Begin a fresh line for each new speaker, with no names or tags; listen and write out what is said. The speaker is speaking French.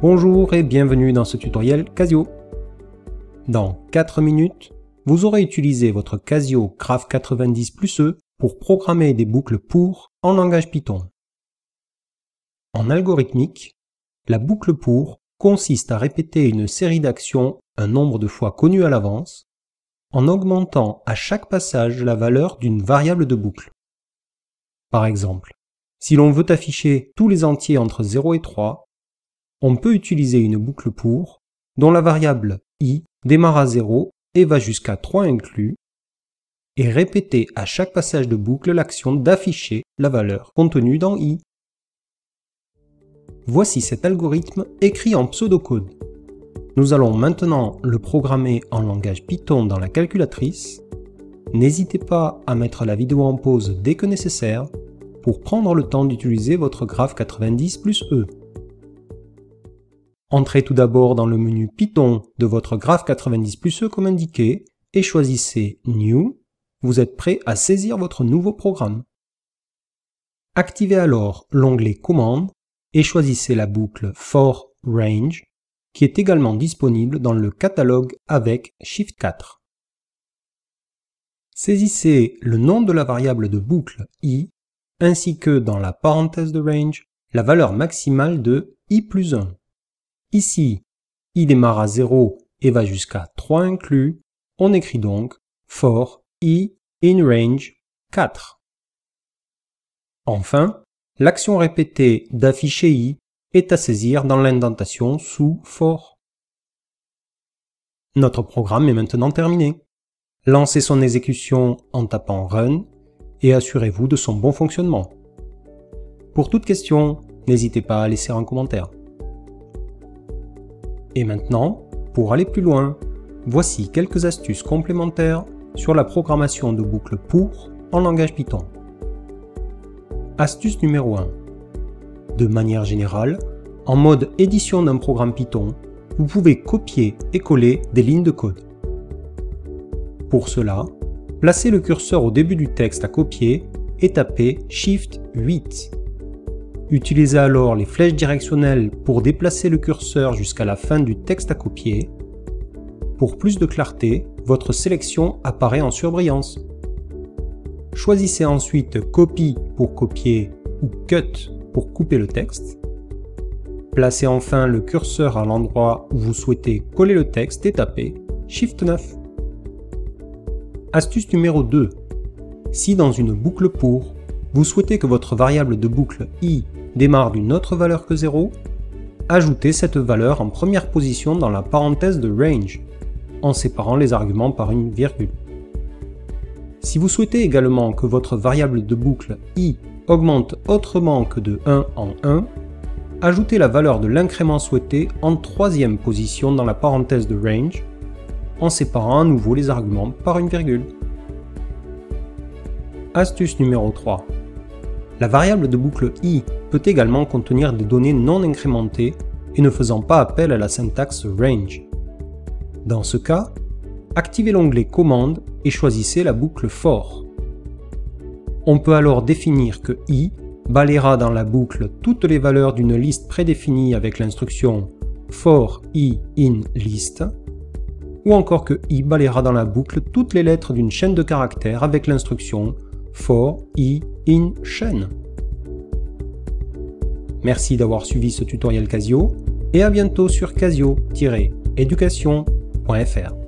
Bonjour et bienvenue dans ce tutoriel Casio. Dans 4 minutes, vous aurez utilisé votre Casio Graph90+E pour programmer des boucles pour en langage Python. En algorithmique, la boucle pour consiste à répéter une série d'actions un nombre de fois connu à l'avance, en augmentant à chaque passage la valeur d'une variable de boucle. Par exemple, si l'on veut afficher tous les entiers entre 0 et 3, on peut utiliser une boucle pour, dont la variable i démarre à 0 et va jusqu'à 3 inclus, et répéter à chaque passage de boucle l'action d'afficher la valeur contenue dans i. Voici cet algorithme écrit en pseudocode. Nous allons maintenant le programmer en langage Python dans la calculatrice. N'hésitez pas à mettre la vidéo en pause dès que nécessaire pour prendre le temps d'utiliser votre Graph90+E. Entrez tout d'abord dans le menu Python de votre Graph90+E comme indiqué et choisissez New. Vous êtes prêt à saisir votre nouveau programme. Activez alors l'onglet Commandes et choisissez la boucle For Range qui est également disponible dans le catalogue avec Shift 4. Saisissez le nom de la variable de boucle i ainsi que dans la parenthèse de range la valeur maximale de i plus 1. Ici, i démarre à 0 et va jusqu'à 3 inclus, on écrit donc for i in range 4. Enfin, l'action répétée d'afficher i est à saisir dans l'indentation sous for. Notre programme est maintenant terminé. Lancez son exécution en tapant Run et assurez-vous de son bon fonctionnement. Pour toute question, n'hésitez pas à laisser un commentaire. Et maintenant, pour aller plus loin, voici quelques astuces complémentaires sur la programmation de boucles pour en langage Python. Astuce numéro 1. De manière générale, en mode édition d'un programme Python, vous pouvez copier et coller des lignes de code. Pour cela, placez le curseur au début du texte à copier et tapez Shift 8. Utilisez alors les flèches directionnelles pour déplacer le curseur jusqu'à la fin du texte à copier. Pour plus de clarté, votre sélection apparaît en surbrillance. Choisissez ensuite Copy pour copier ou Cut pour couper le texte. Placez enfin le curseur à l'endroit où vous souhaitez coller le texte et tapez Shift 9. Astuce numéro 2. Si dans une boucle pour, vous souhaitez que votre variable de boucle i démarre d'une autre valeur que 0, ajoutez cette valeur en première position dans la parenthèse de range, en séparant les arguments par une virgule. Si vous souhaitez également que votre variable de boucle i augmente autrement que de 1 en 1, ajoutez la valeur de l'incrément souhaité en troisième position dans la parenthèse de range, en séparant à nouveau les arguments par une virgule. Astuce numéro 3. La variable de boucle i peut également contenir des données non incrémentées et ne faisant pas appel à la syntaxe range. Dans ce cas, activez l'onglet Commandes et choisissez la boucle for. On peut alors définir que i balayera dans la boucle toutes les valeurs d'une liste prédéfinie avec l'instruction for i in list, ou encore que i balayera dans la boucle toutes les lettres d'une chaîne de caractères avec l'instruction for i in chain. Merci d'avoir suivi ce tutoriel Casio et à bientôt sur casio-education.fr.